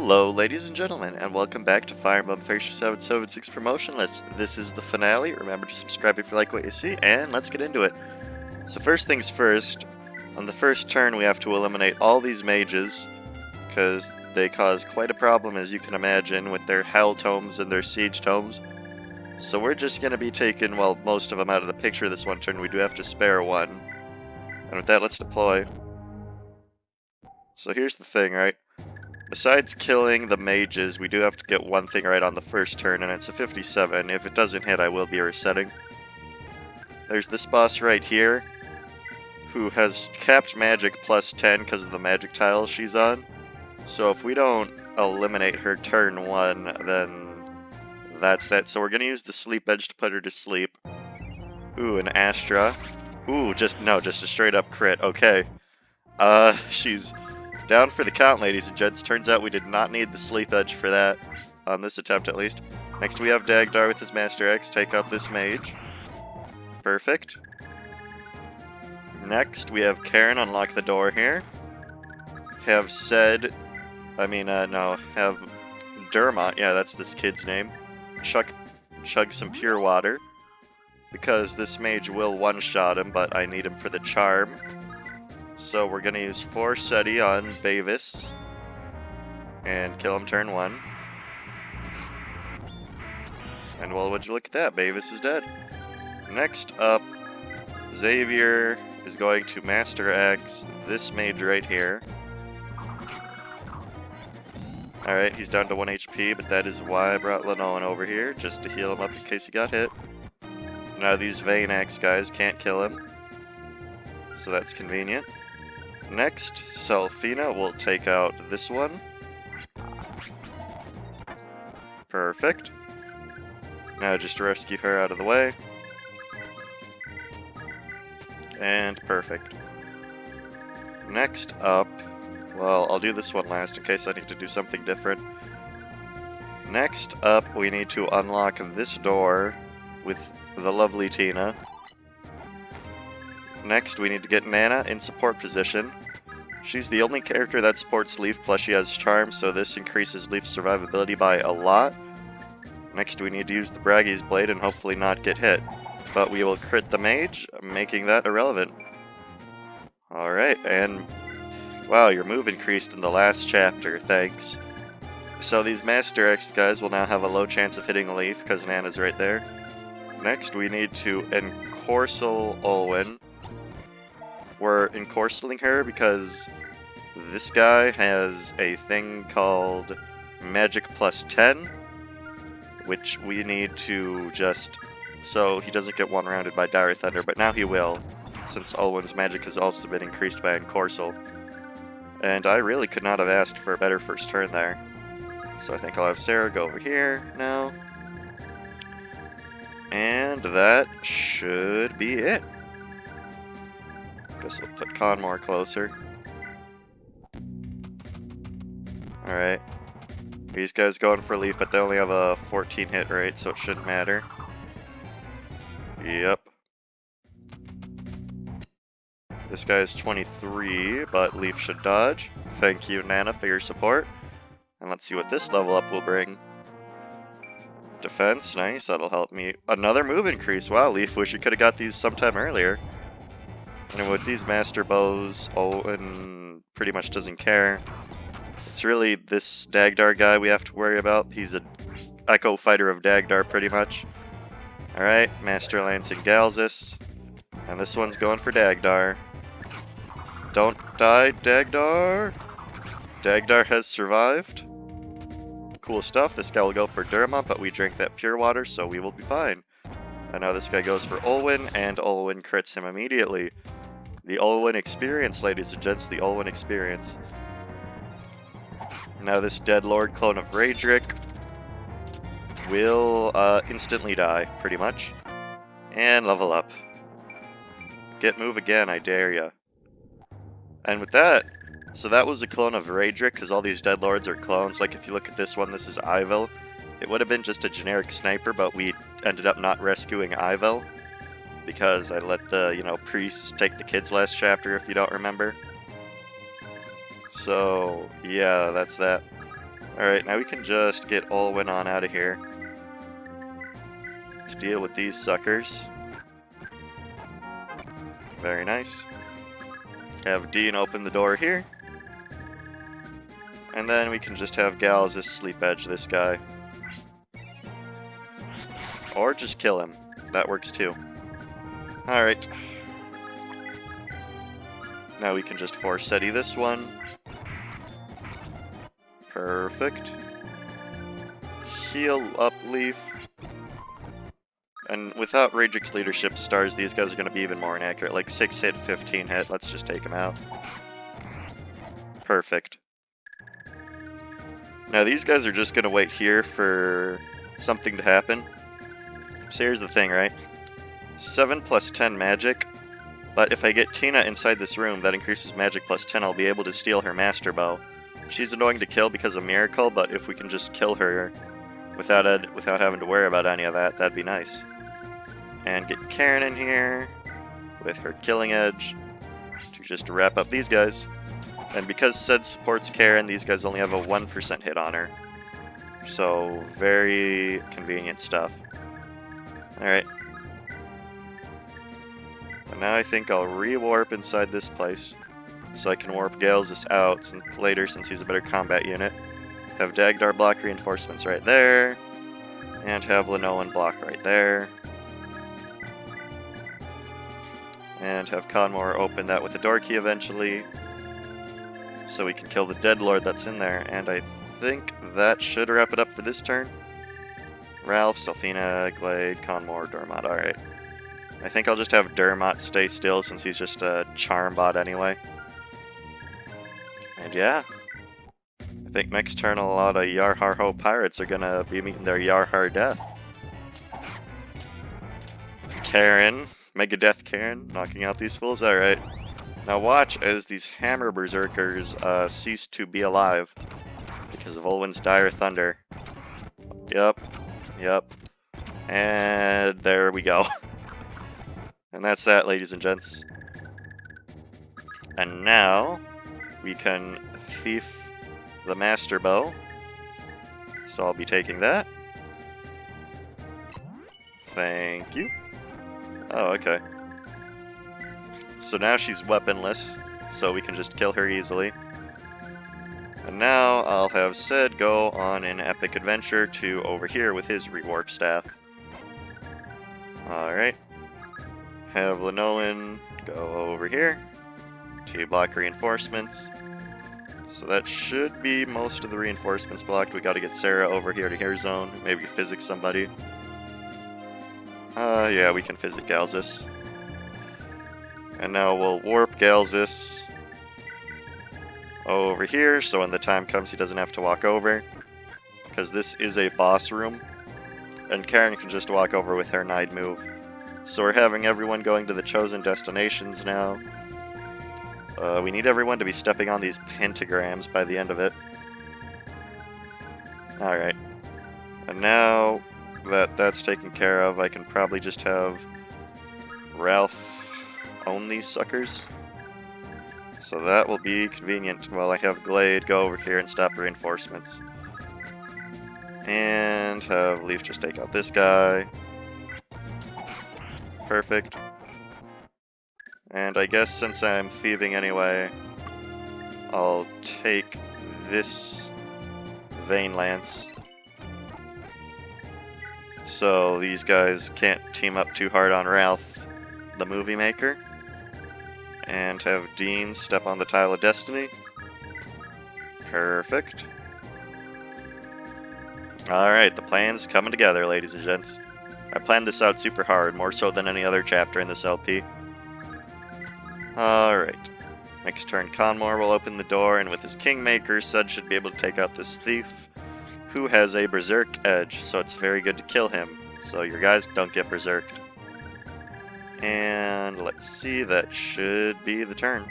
Hello, ladies and gentlemen, and welcome back to Emblem Thracia 776 Promotionless. This is the finale. Remember to subscribe if you like what you see, and let's get into it. So first things first, on the first turn we have to eliminate all these mages, because they cause quite a problem, as you can imagine, with their Hell Tomes and their Siege Tomes. So we're just going to be taking, well, most of them out of the picture this one turn. We do have to spare one. And with that, let's deploy. So here's the thing, right? Besides killing the mages, we do have to get one thing right on the first turn, and it's a 57. If it doesn't hit, I will be resetting. There's this boss right here, who has capped magic plus 10 because of the magic tile she's on. So if we don't eliminate her turn 1, then that's that. So we're going to use the sleep edge to put her to sleep. Ooh, an Astra. Ooh, just a straight up crit. Okay. She's down for the count, ladies and gents. Turns out we did not need the sleep edge for that, on this attempt at least. Next we have Dagdar with his Master X take out this mage. Perfect. Next we have Karen unlock the door here. Have Dermot, yeah, that's this kid's name, chug some pure water, because this mage will one-shot him, but I need him for the charm. So we're going to use Forseti on Bavis and kill him turn 1. And well, would you look at that, Bavis is dead. Next up, Xavier is going to Master X this mage right here. Alright, he's down to 1 HP, but that is why I brought Lenoan over here, just to heal him up in case he got hit. Now these Vayne Axe guys can't kill him, so that's convenient. Next, Selfina will take out this one. Perfect. Now just rescue her out of the way. And perfect. Next up, well, I'll do this one last in case I need to do something different. Next up, we need to unlock this door with the lovely Tina. Next, we need to get Nana in support position. She's the only character that supports Leaf, plus she has Charm, so this increases Leaf's survivability by a lot. Next, we need to use the Braggy's Blade and hopefully not get hit. But we will crit the mage, making that irrelevant. Alright, and wow, your move increased in the last chapter, thanks. So these Master X guys will now have a low chance of hitting Leaf, because Nana's right there. Next, we need to encorsel Olwen. We're encorseling her because this guy has a thing called Magic plus 10, which we need to just, so he doesn't get one-rounded by Dire Thunder, but now he will, since Olwen's magic has also been increased by encorsel. And I really could not have asked for a better first turn there. So I think I'll have Sarah go over here now. And that should be it. Guess we'll put Conmore closer. Alright. These guys going for Leaf, but they only have a 14 hit rate, so it shouldn't matter. Yep. This guy's 23, but Leaf should dodge. Thank you, Nana, for your support. And let's see what this level up will bring. Defense, nice, that'll help me. Another move increase, wow, Leaf, wish you could have got these sometime earlier. And with these Master Bows, Owen pretty much doesn't care. It's really this Dagdar guy we have to worry about. He's an Echo Fighter of Dagdar, pretty much. Alright, Master Lance and Galzus. And this one's going for Dagdar. Don't die, Dagdar! Dagdar has survived. Cool stuff. This guy will go for Derma, but we drink that pure water, so we will be fine. And now this guy goes for Olwen, and Olwen crits him immediately. The Olwen experience, ladies and gents, the Olwen experience. Now this Dead Lord clone of Raedric will instantly die, pretty much. And level up. Get move again, I dare ya. And with that, so that was a clone of Raedric, because all these Dead Lords are clones. Like if you look at this one, this is Ivel. It would have been just a generic sniper, but we ended up not rescuing Ivel, because I let the, priests take the kids last chapter, if you don't remember. So, yeah, that's that. Alright, now we can just get Olwen on out of here to deal with these suckers. Very nice. Have Dean open the door here. And then we can just have Galzus sleep edge this guy. Or just kill him. That works too. Alright. Now we can just Forseti this one. Perfect. Heal up Leaf. And without Ragix leadership stars, these guys are going to be even more inaccurate. Like 6 hit, 15 hit. Let's just take him out. Perfect. Now these guys are just going to wait here for something to happen. So here's the thing, right? 7 plus 10 magic. But if I get Tina inside this room, that increases magic plus 10. I'll be able to steal her Master Bow. She's annoying to kill because of Miracle, but if we can just kill her without having to worry about any of that, that'd be nice. And get Karen in here with her Killing Edge to just wrap up these guys. And because Ced supports Karen, these guys only have a 1% hit on her. So, very convenient stuff. Alright. And now I think I'll re-warp inside this place, so I can warp Galzus out later since he's a better combat unit. Have Dagdar block reinforcements right there, and have Lenoan block right there. And have Conmore open that with the door key eventually, so we can kill the Dead Lord that's in there. And I think that should wrap it up for this turn. Ralph, Selfina, Glade, Conmore, Dormot. Alright. I think I'll just have Dermot stay still since he's just a charm bot anyway. And yeah. I think next turn a lot of Yarharho pirates are gonna be meeting their Yarhar death. Karen. Megadeth Karen, knocking out these fools. Alright. Now watch as these Hammer Berserkers cease to be alive because of Olwen's Dire Thunder. Yep. And there we go. And that's that, ladies and gents. And now we can thief the Master Bow. So I'll be taking that. Thank you. Oh, okay. So now she's weaponless, so we can just kill her easily. And now I'll have Ced go on an epic adventure to over here with his rewarp staff. Alright. Have Lenoan go over here to block reinforcements. So that should be most of the reinforcements blocked. We gotta get Sarah over here to her zone, maybe physic somebody. Yeah, we can physic Galzus. And now we'll warp Galzus over here, so when the time comes he doesn't have to walk over. Because this is a boss room, and Karen can just walk over with her Nide move. So we're having everyone going to the chosen destinations now. We need everyone to be stepping on these pentagrams by the end of it. Alright. And now that that's taken care of, I can probably just have Ralph own these suckers. So that will be convenient while I have Glade go over here and stop reinforcements. And have Leaf just take out this guy. Perfect. And I guess since I'm thieving anyway, I'll take this Vein Lance. So these guys can't team up too hard on Ralph, the movie maker. And have Dean step on the Tile of Destiny. Perfect. Alright, the plan's coming together, ladies and gents. I planned this out super hard, more so than any other chapter in this LP. Alright. Next turn, Conmore will open the door, and with his Kingmaker, Ced should be able to take out this thief, who has a Berserk Edge, so it's very good to kill him. So your guys don't get berserked. And let's see, that should be the turn.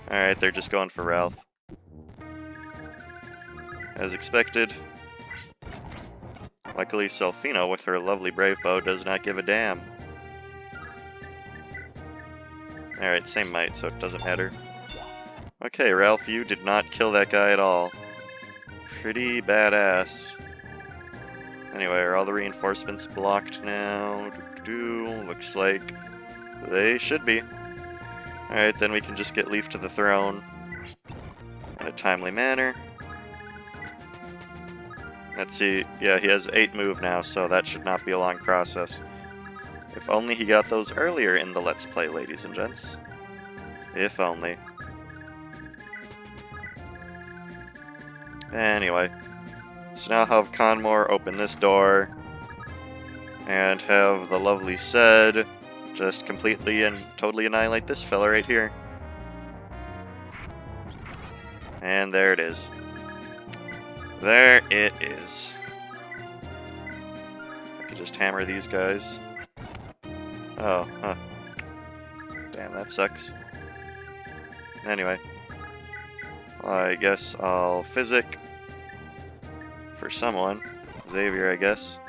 Alright, they're just going for Ralph. As expected. Luckily, Selfina, with her lovely Brave Bow, does not give a damn. Alright, same might, so it doesn't matter. Okay, Ralph, you did not kill that guy at all. Pretty badass. Anyway, are all the reinforcements blocked now? Looks like they should be. Alright, then we can just get Leaf to the throne in a timely manner. Let's see. Yeah, he has 8 move now, so that should not be a long process. If only he got those earlier in the Let's Play, ladies and gents. If only. Anyway. So now have Conmore open this door. And have the lovely Sed just completely and totally annihilate this fella right here. And there it is. There it is. I could just hammer these guys. Oh, huh. Damn, that sucks. Anyway. I guess I'll physic for someone. Xavier, I guess.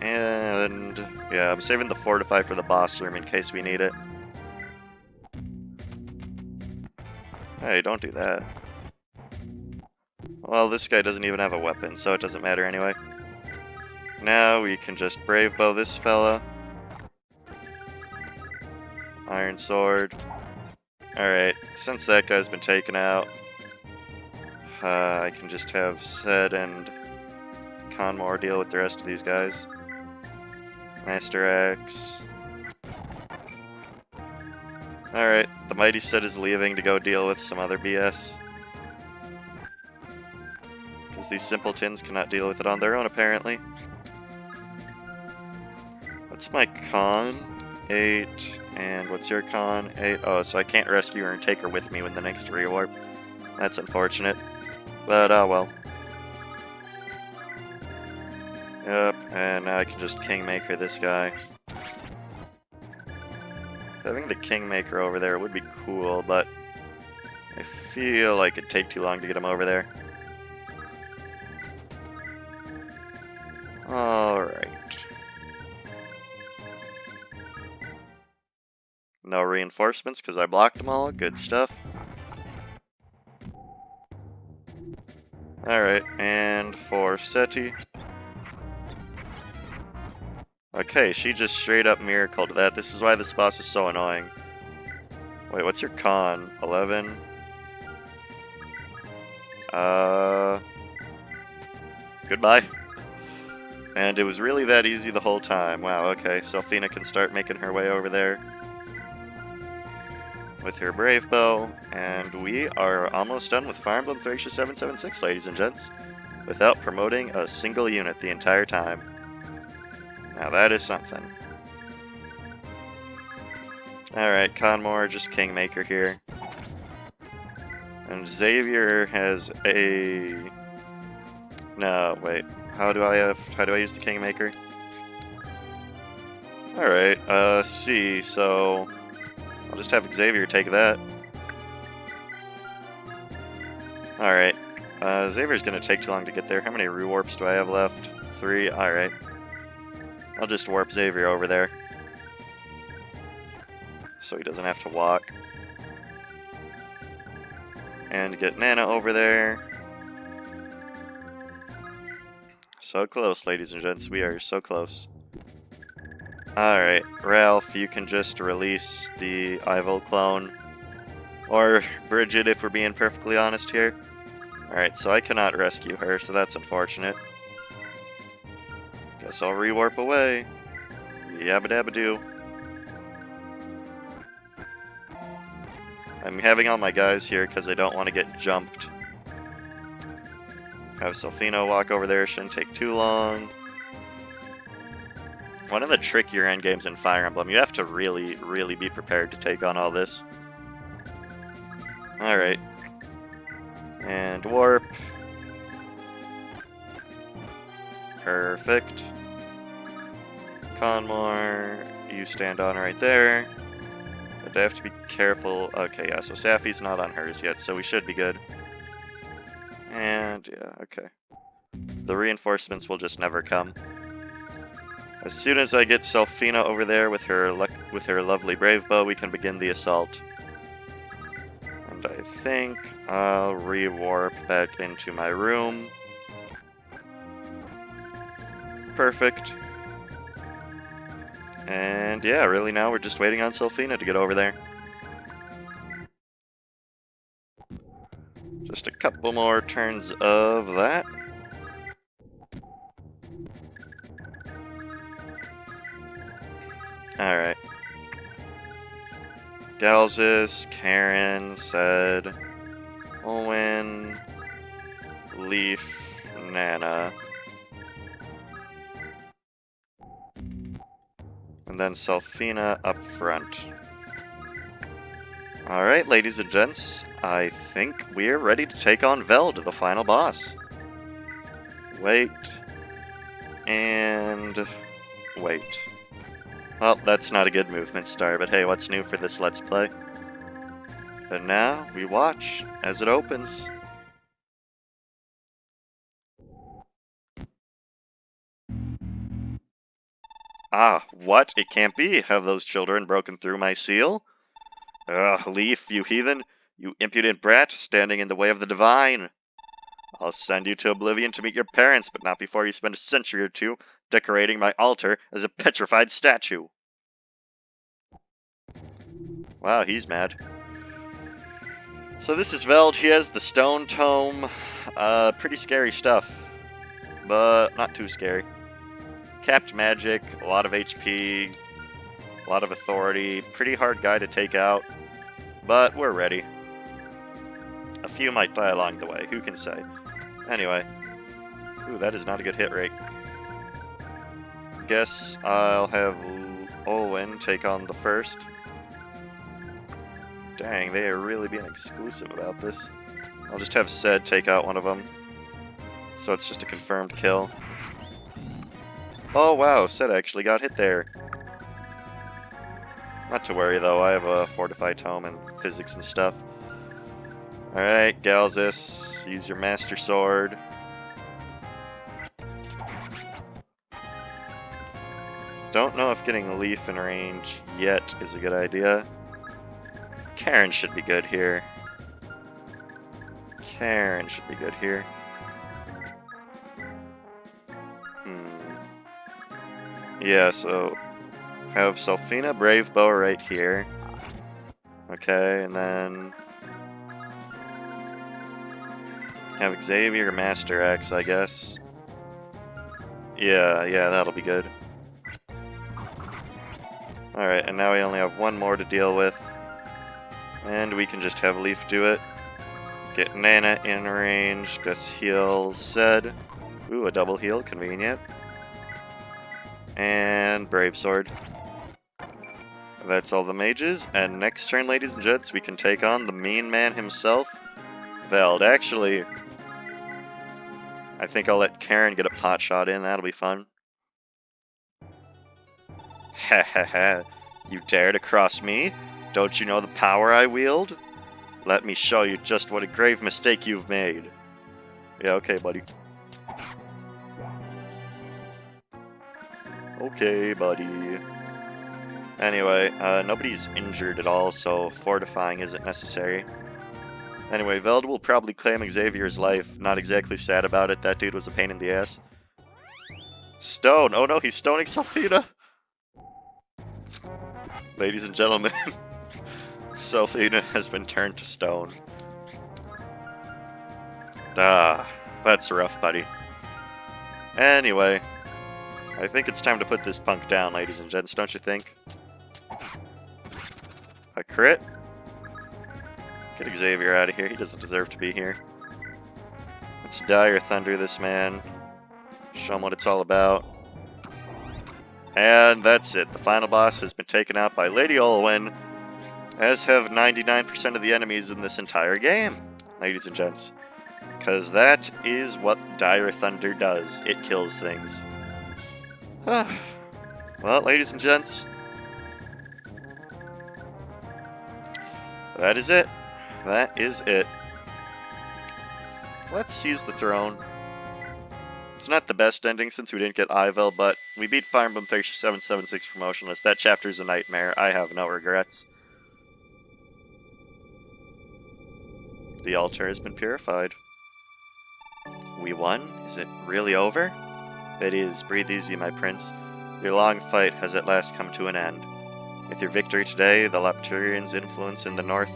And yeah, I'm saving the Fortify for the boss room in case we need it. Hey, don't do that. Well, this guy doesn't even have a weapon, so it doesn't matter anyway. Now we can just Brave Bow this fella. Iron Sword. Alright, since that guy's been taken out, I can just have Sed and Conmore deal with the rest of these guys. Master Axe. Alright, the Mighty Sed is leaving to go deal with some other BS. Because these simpletons cannot deal with it on their own, apparently. What's my con? 8, and what's your con? 8. Oh, so I can't rescue her and take her with me when the next rewarp. That's unfortunate. But, oh well. Yep, and now I can just Kingmaker this guy. Having the Kingmaker over there would be cool, but I feel like it'd take too long to get him over there. Alright. No reinforcements because I blocked them all. Good stuff. Alright, and for Seti. Okay, she just straight up miracled that. This is why this boss is so annoying. Wait, what's your con? 11? Goodbye. And it was really that easy the whole time. Wow, okay, Selfina can start making her way over there with her Brave Bow, and we are almost done with Fire Emblem Thracia 776, ladies and gents, without promoting a single unit the entire time. Now that is something. Alright, Conmore, just Kingmaker here. And Xavier has a... No, wait. How do I use the Kingmaker? Alright, C, so... I'll just have Xavier take that. Alright. Xavier's gonna take too long to get there. How many rewarps do I have left? 3. Alright. I'll just warp Xavier over there. So he doesn't have to walk. And get Nana over there. So close, ladies and gents. We are so close. Alright, Ralph, you can just release the Evil clone. Or Bridget, if we're being perfectly honest here. Alright, so I cannot rescue her, so that's unfortunate. Guess I'll rewarp away. Yabba dabba doo. I'm having all my guys here because I don't want to get jumped. Have Selfino walk over there, shouldn't take too long. One of the trickier endgames in Fire Emblem, you have to really, really be prepared to take on all this. Alright. And warp. Perfect. Conmore, you stand on right there. But they have to be careful. Okay, yeah, so Safi's not on hers yet, so we should be good. And, yeah, okay. The reinforcements will just never come. As soon as I get Selfina over there with her lovely Brave Bow, we can begin the assault. And I think I'll re-warp back into my room. Perfect. And yeah, really now we're just waiting on Sylphina to get over there. Just a couple more turns of that. Alright. Galzus, Karen, Said, Olwen, Leaf, Nana. And then Sylphina up front. Alright, ladies and gents, I think we're ready to take on Veld, the final boss. Wait. And wait. Well, that's not a good movement star, but hey, what's new for this Let's Play? And now, we watch as it opens. Ah, what? It can't be! Have those children broken through my seal? Ugh, Leaf, you heathen! You impudent brat, standing in the way of the divine! I'll send you to oblivion to meet your parents, but not before you spend a century or two decorating my altar as a petrified statue. Wow, he's mad. So this is Veld. He has the stone tome. Pretty scary stuff, but not too scary. Capped magic, a lot of HP, a lot of authority. Pretty hard guy to take out, but we're ready. A few might die along the way, who can say? Anyway. Ooh, that is not a good hit rate. Guess I'll have Olwen take on the first. Dang, they are really being exclusive about this. I'll just have Said take out one of them. So it's just a confirmed kill. Oh wow, Said actually got hit there. Not to worry though, I have a fortified tome and physics and stuff. Alright, Galzus, use your Master Sword. Don't know if getting Leaf in range yet is a good idea. Karen should be good here. Karen should be good here. Yeah, so have Sylphina Brave Bow right here. Okay, and then have Xavier Master Axe, I guess. Yeah, that'll be good. Alright, and now we only have one more to deal with. And we can just have Leaf do it. Get Nana in range, guess heal Said. Ooh, a double heal, convenient. And Brave Sword. That's all the mages, and next turn, ladies and gents, we can take on the mean man himself, Veld. Actually, I think I'll let Karen get a pot shot in, that'll be fun. Ha ha ha, you dare to cross me? Don't you know the power I wield? Let me show you just what a grave mistake you've made. Yeah, okay, buddy. Okay, buddy. Anyway, nobody's injured at all, so fortifying isn't necessary. Anyway, Veld will probably claim Xavier's life. Not exactly sad about it, that dude was a pain in the ass. Stone! Oh no, he's stoning Sylphina! Ladies and gentlemen, Sylphina has been turned to stone. Ah, that's rough, buddy. Anyway, I think it's time to put this punk down, ladies and gents, don't you think? A crit? Get Xavier out of here, he doesn't deserve to be here. Let's Dire Thunder this man. Show him what it's all about. And that's it, the final boss has been taken out by Lady Olwen, as have 99% of the enemies in this entire game, ladies and gents. Because that is what Dire Thunder does, it kills things. Well, ladies and gents, that is it. That is it. Let's seize the throne. It's not the best ending since we didn't get Ivel, but we beat Fire Emblem Thracia 776 promotionless. That chapter's a nightmare. I have no regrets. The altar has been purified. We won? Is it really over? It is. Breathe easy, my prince. Your long fight has at last come to an end. With your victory today, the Lopturians' influence in the North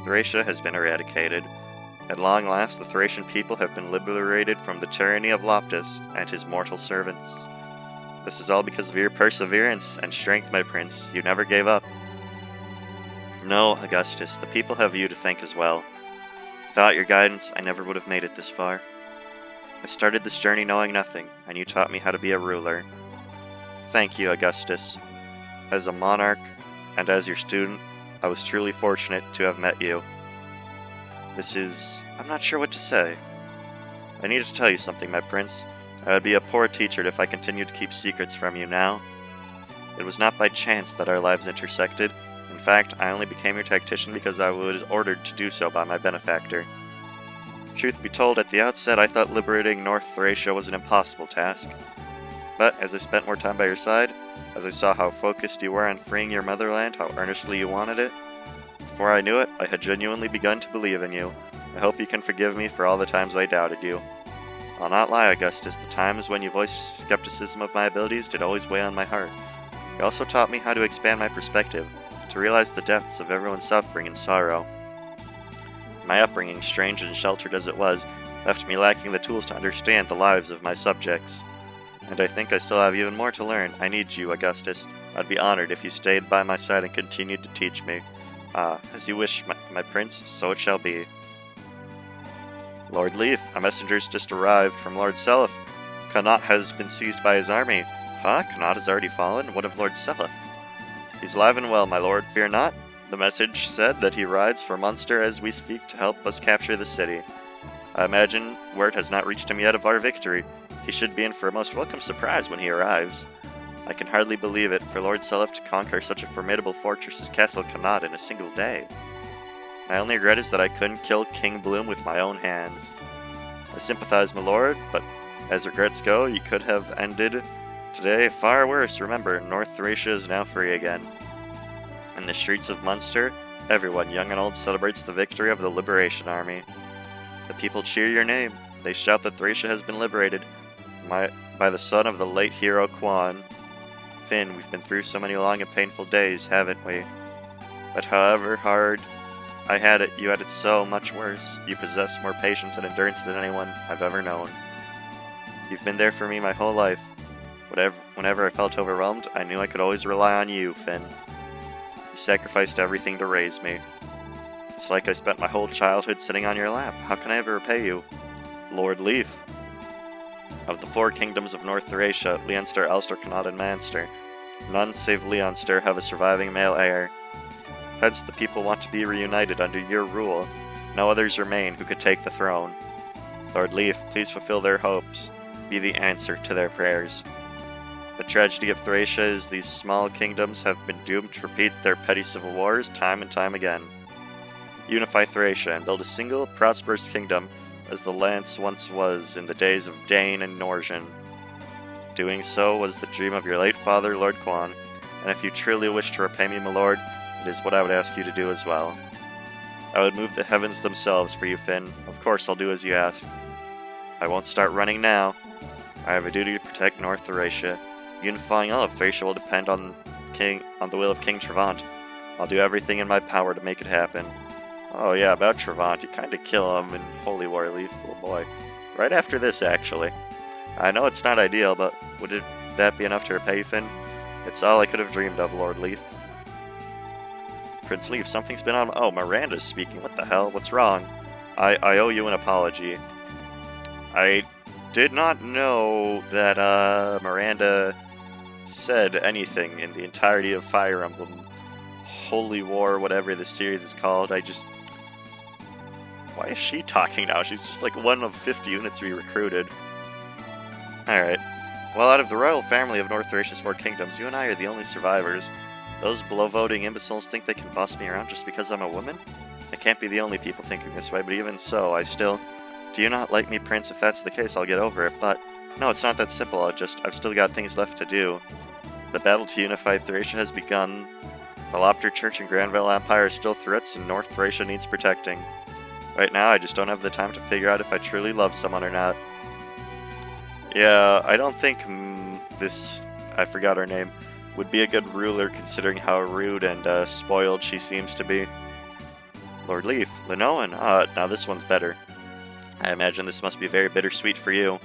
Thracia has been eradicated. At long last, the Thracian people have been liberated from the tyranny of Loptus and his mortal servants. This is all because of your perseverance and strength, my prince. You never gave up. No, Augustus, the people have you to thank as well. Without your guidance, I never would have made it this far. I started this journey knowing nothing, and you taught me how to be a ruler. Thank you, Augustus. As a monarch, and as your student, I was truly fortunate to have met you. I'm not sure what to say. I need to tell you something, my prince. I would be a poor teacher if I continued to keep secrets from you now. It was not by chance that our lives intersected. In fact, I only became your tactician because I was ordered to do so by my benefactor. Truth be told, at the outset I thought liberating North Thracia was an impossible task. But as I spent more time by your side, as I saw how focused you were on freeing your motherland, how earnestly you wanted it, before I knew it, I had genuinely begun to believe in you. I hope you can forgive me for all the times I doubted you. I'll not lie, Augustus, the times when you voiced skepticism of my abilities did always weigh on my heart. You also taught me how to expand my perspective, to realize the depths of everyone's suffering and sorrow. My upbringing, strange and sheltered as it was, left me lacking the tools to understand the lives of my subjects. And I think I still have even more to learn. I need you, Augustus. I'd be honored if you stayed by my side and continued to teach me. As you wish, my prince, so it shall be. Lord Leaf, a messenger's just arrived from Lord Seliph. Connaught has been seized by his army. Huh? Connaught has already fallen? What of Lord Seliph? He's alive and well, my lord, fear not. The message said that he rides for Munster as we speak to help us capture the city. I imagine word has not reached him yet of our victory. He should be in for a most welcome surprise when he arrives. I can hardly believe it, for Lord Seliph to conquer such a formidable fortress as Castle Connaught in a single day. My only regret is that I couldn't kill King Bloom with my own hands. I sympathize, my lord, but as regrets go, you could have ended today far worse. Remember, North Thracia is now free again. In the streets of Munster, everyone, young and old, celebrates the victory of the Liberation Army. The people cheer your name. They shout that Thracia has been liberated by the son of the late hero Quan. Finn, we've been through so many long and painful days, haven't we? But however hard I had it, you had it so much worse. You possess more patience and endurance than anyone I've ever known. You've been there for me my whole life. Whenever I felt overwhelmed, I knew I could always rely on you, Finn. You sacrificed everything to raise me. It's like I spent my whole childhood sitting on your lap. How can I ever repay you? Lord Leaf. Of the 4 kingdoms of North Thracia, Leonster, Ulster, Connaught, and Manster, none save Leonster have a surviving male heir. Hence the people want to be reunited under your rule. No others remain who could take the throne. Lord Leaf, please fulfill their hopes. Be the answer to their prayers. The tragedy of Thracia is these small kingdoms have been doomed to repeat their petty civil wars time and time again. Unify Thracia and build a single, prosperous kingdom as the Lance once was in the days of Dane and Norjan. Doing so was the dream of your late father, Lord Quan, and if you truly wish to repay me, my lord, it is what I would ask you to do as well. I would move the heavens themselves for you, Finn. Of course I'll do as you ask. I won't start running now. I have a duty to protect North Thracia. Unifying all of Thracia will depend on the will of King Trevant. I'll do everything in my power to make it happen. Oh yeah, about Trevant, you kinda kill him in Holy War Leaf, oh boy. Right after this, actually. I know it's not ideal, but would that be enough to repay you, Finn? It's all I could have dreamed of, Lord Leaf. Prince Leaf, something's been on. Oh, Miranda's speaking. What the hell? What's wrong? I owe you an apology. I did not know that Miranda said anything in the entirety of Fire Emblem Holy War, whatever the series is called. Why is she talking now? She's just like one of 50 units we recruited. Alright. Well, out of the royal family of North Thracia's 4 kingdoms, you and I are the only survivors. Those below-voting imbeciles think they can boss me around just because I'm a woman? I can't be the only people thinking this way, but even so, I still... Do you not like me, Prince? If that's the case, I'll get over it, but... No, it's not that simple, I've still got things left to do. The battle to unify Thracia has begun. The Lopter Church and Granville Empire are still threats, and North Thracia needs protecting. Right now, I just don't have the time to figure out if I truly love someone or not. Yeah, I don't think this, I forgot her name, would be a good ruler considering how rude and spoiled she seems to be. Lord Leaf, Linoan, now this one's better. I imagine this must be very bittersweet for you.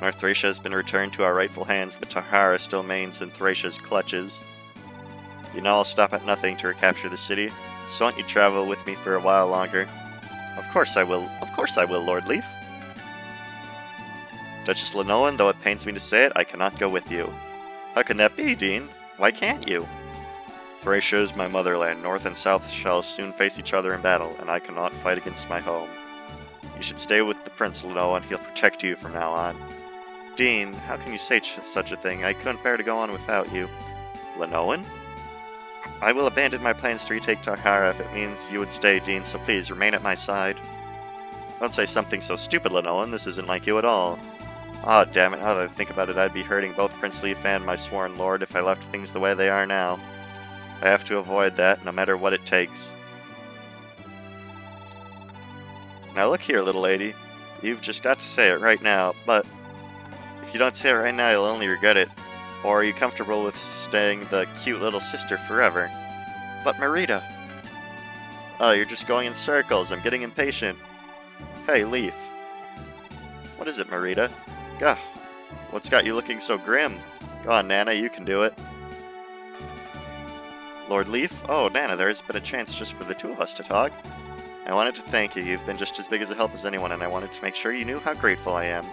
North Thracia has been returned to our rightful hands, but Tahara still remains in Thracia's clutches. You know I'll stop at nothing to recapture the city, so won't you travel with me for a while longer? Of course I will, Lord Leaf. Duchess Linoan, though it pains me to say it, I cannot go with you. How can that be, Dean? Why can't you? Thracia is my motherland. North and South shall soon face each other in battle, and I cannot fight against my home. You should stay with the Prince, Linoan. He'll protect you from now on. Dean, how can you say such a thing? I couldn't bear to go on without you. Linoan? I will abandon my plans to retake Tahara if it means you would stay, Dean, so please remain at my side. Don't say something so stupid, Linoan. This isn't like you at all. Ah, damn it, now that I think about it, I'd be hurting both Prince Leaf and my sworn lord if I left things the way they are now. I have to avoid that, no matter what it takes. Now look here, little lady. You've just got to say it right now, but if you don't say it right now, you'll only regret it. Or are you comfortable with staying the cute little sister forever? But Marita! Oh, you're just going in circles. I'm getting impatient. Hey, Leaf. What is it, Marita? Gah, what's got you looking so grim? Go on, Nana, you can do it. Lord Leaf? Oh, Nana, there has been a chance just for the two of us to talk. I wanted to thank you. You've been just as big as a help as anyone, and I wanted to make sure you knew how grateful I am.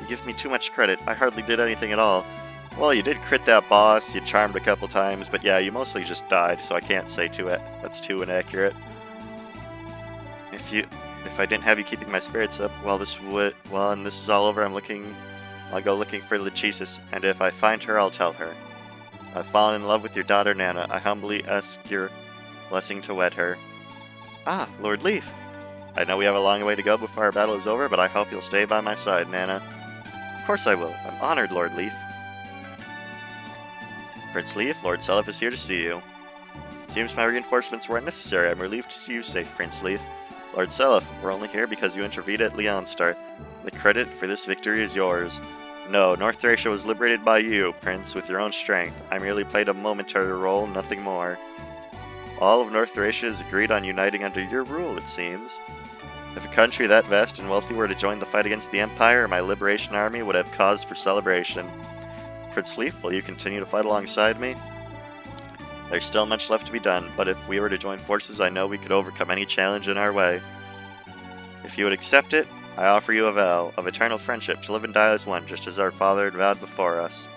You give me too much credit. I hardly did anything at all. Well, you did crit that boss, you charmed a couple times, but yeah, you mostly just died, so I can't say that's too inaccurate. If I didn't have you keeping my spirits up, and this is all over, I'll go looking for Lachesis, and if I find her, I'll tell her. I've fallen in love with your daughter, Nana. I humbly ask your blessing to wed her. Ah, Lord Leaf. I know we have a long way to go before our battle is over, but I hope you'll stay by my side, Nana. Of course I will. I'm honored, Lord Leaf. Prince Leaf, Lord Seliph is here to see you. Seems my reinforcements weren't necessary. I'm relieved to see you safe, Prince Leaf. Lord Seliph, we're only here because you intervened at Leonstart. The credit for this victory is yours. No, North Thracia was liberated by you, Prince, with your own strength. I merely played a momentary role, nothing more. All of North Thracia has agreed on uniting under your rule, it seems. If a country that vast and wealthy were to join the fight against the Empire, my liberation army would have cause for celebration. Prince Leaf, will you continue to fight alongside me? There's still much left to be done, but if we were to join forces, I know we could overcome any challenge in our way. If you would accept it, I offer you a vow of eternal friendship to live and die as one, just as our father had vowed before us.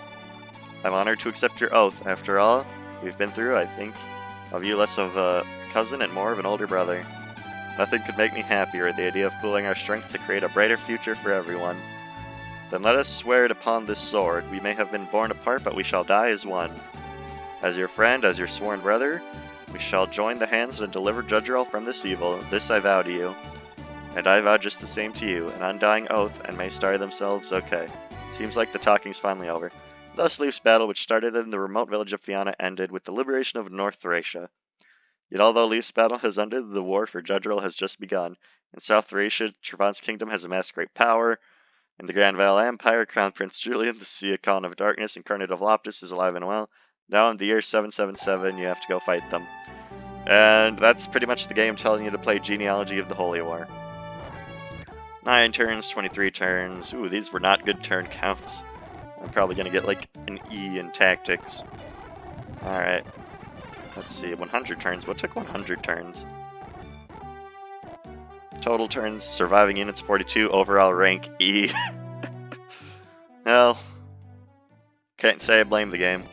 I'm honored to accept your oath. After all we've been through, I think of you less of a cousin and more of an older brother. Nothing could make me happier, the idea of pooling our strength to create a brighter future for everyone. Then let us swear it upon this sword. We may have been born apart, but we shall die as one. As your friend, as your sworn brother, we shall join the hands and deliver Judgerel from this evil. This I vow to you. And I vow just the same to you, an undying oath, and may start themselves okay. Seems like the talking's finally over. Thus Leaf's battle, which started in the remote village of Fianna, ended with the liberation of North Thracia. Yet although Leaf's battle has ended, the war for Judgerel has just begun. In South Thracia, Travant's kingdom has amassed great power. In the Grand Val Empire, Crown Prince Julian, the Seacon of Darkness, Incarnate of Loptus, is alive and well. Now in the year 777, you have to go fight them. And that's pretty much the game telling you to play Genealogy of the Holy War. 9 turns, 23 turns. Ooh, these were not good turn counts. I'm probably going to get like an E in tactics. Alright. Let's see, 100 turns. What took 100 turns? Total turns, surviving units 42, overall rank E. Well, can't say I blame the game.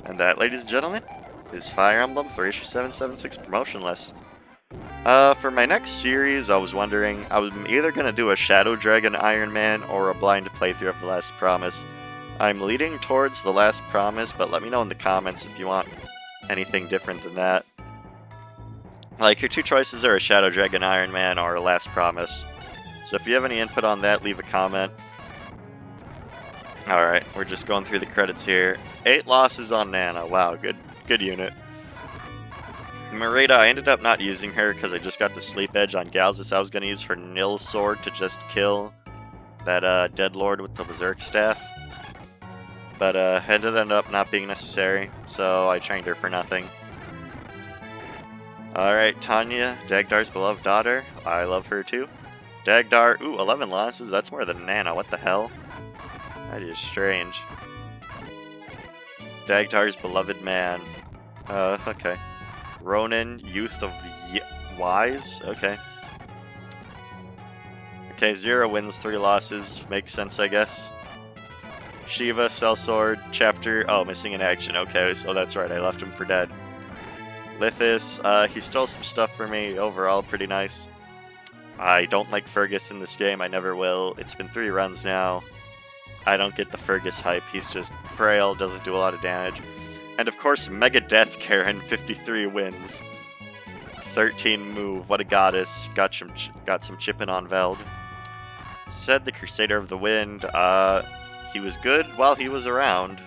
And that, ladies and gentlemen, is Fire Emblem Thracia 776 Promotionless. For my next series, I was wondering, I was either going to do a Shadow Dragon Iron Man or a blind playthrough of The Last Promise. I'm leaning towards The Last Promise, but let me know in the comments if you want anything different than that. Like, your two choices are a Shadow Dragon Iron Man or a Last Promise. So if you have any input on that, leave a comment. Alright, we're just going through the credits here. 8 losses on Nana. Wow, good unit. Merida, I ended up not using her because I just got the sleep edge on Galzus. I was going to use her nil sword to just kill that dead lord with the berserk staff. But it ended up not being necessary, so I trained her for nothing. Alright, Tanya, Dagdar's beloved daughter. I love her too. Dagdar, ooh, 11 losses? That's more than Nana, what the hell? That is strange. Dagdar's beloved man. Okay. Ronan, youth of Wise? Okay. Okay, 0 wins, 3 losses. Makes sense, I guess. Shiva, Sellsword, Chapter... Oh, missing in action. Okay, so that's right, I left him for dead. Lithis, he stole some stuff for me. Overall, pretty nice. I don't like Fergus in this game. I never will. It's been 3 runs now. I don't get the Fergus hype. He's just frail, doesn't do a lot of damage. And of course, Mega Death Karen, 53 wins. 13 move, what a goddess. Got some chipping on Veld. Said the Crusader of the Wind, he was good while he was around.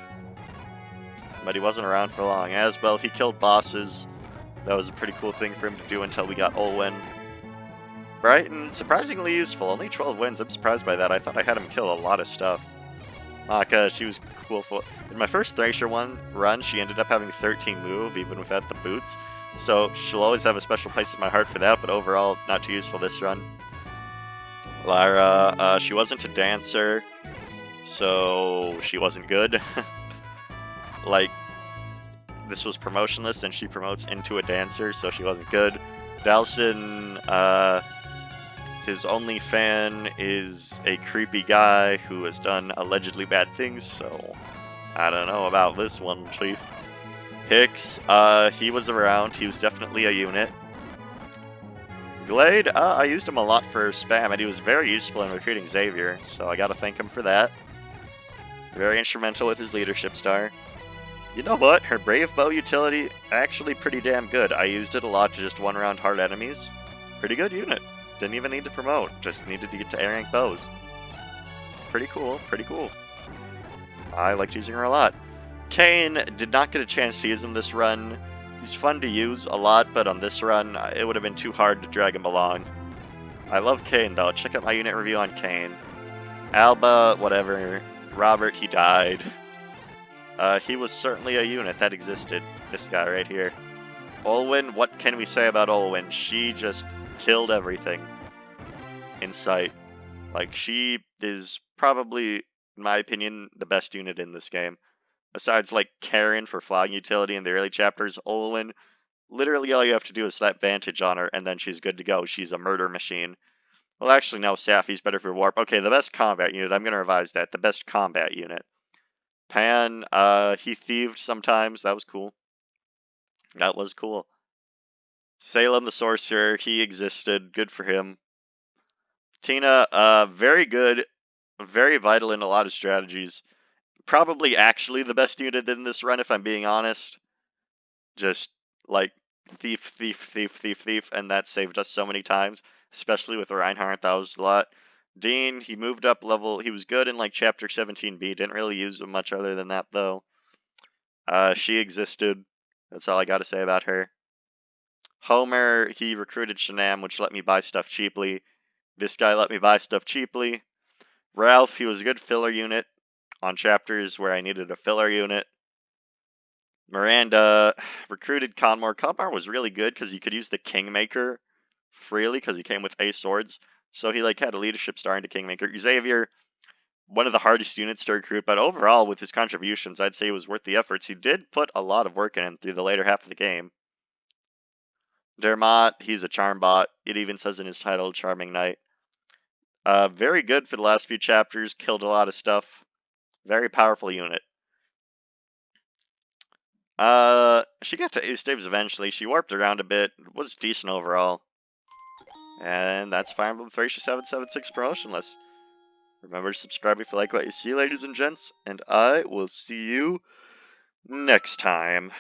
But he wasn't around for long. As well, he killed bosses. That was a pretty cool thing for him to do until we got Olwen. Brighton, surprisingly useful. Only 12 wins, I'm surprised by that. I thought I had him kill a lot of stuff. Maka, she was cool for... In my first Thracia run, she ended up having 13 move, even without the boots. So she'll always have a special place in my heart for that, but overall, not too useful this run. Lara, she wasn't a dancer, so she wasn't good. Like, this was promotionless, and she promotes into a dancer, so she wasn't good. Dalson, his only fan is a creepy guy who has done allegedly bad things, so I don't know about this one, Chief. Hicks, he was around, he was definitely a unit. Glade, I used him a lot for spam, and he was very useful in recruiting Xavier, so I gotta thank him for that. Very instrumental with his leadership star. You know what? Her Brave Bow utility, actually pretty damn good. I used it a lot to just one-round hard enemies. Pretty good unit. Didn't even need to promote, just needed to get to A-rank bows. Pretty cool, pretty cool. I liked using her a lot. Kane, did not get a chance to use him this run. He's fun to use a lot, but on this run, it would have been too hard to drag him along. I love Kane, though. Check out my unit review on Kane. Alba, whatever. Robert, he died. He was certainly a unit that existed. This guy right here. Olwen, what can we say about Olwen? She just killed everything in sight. Like, she is probably, in my opinion, the best unit in this game. Besides, like, Karen for flying utility in the early chapters, Olwen, literally all you have to do is slap Vantage on her, and then she's good to go. She's a murder machine. Well, actually, no, Safi's better for Warp. Okay, the best combat unit. I'm going to revise that. The best combat unit. Pan, he thieved sometimes. That was cool. That was cool. Salem the Sorcerer, he existed. Good for him. Tina, very good. Very vital in a lot of strategies. Probably actually the best unit in this run, if I'm being honest. Just, like, thief, thief, thief, thief, thief, and that saved us so many times. Especially with Reinhardt, that was a lot. Dean, he moved up level. He was good in, like, Chapter 17B. Didn't really use him much other than that, though. She existed. That's all I gotta say about her. Homer, he recruited Shanam, which let me buy stuff cheaply. This guy let me buy stuff cheaply. Ralph, he was a good filler unit on chapters where I needed a filler unit. Miranda recruited Conmore. Conmore was really good because you could use the Kingmaker freely because he came with Ace Swords. So he like had a leadership star into Kingmaker. Xavier, one of the hardest units to recruit, but overall with his contributions, I'd say he was worth the efforts. He did put a lot of work in him through the later half of the game. Dermot, he's a charm bot. It even says in his title, Charming Knight. Very good for the last few chapters. Killed a lot of stuff. Very powerful unit. She got to Ace Daves eventually. She warped around a bit. Was decent overall. And that's Fire Emblem Thracia 776 promotionless. Remember to subscribe if you like what you see, ladies and gents. And I will see you next time.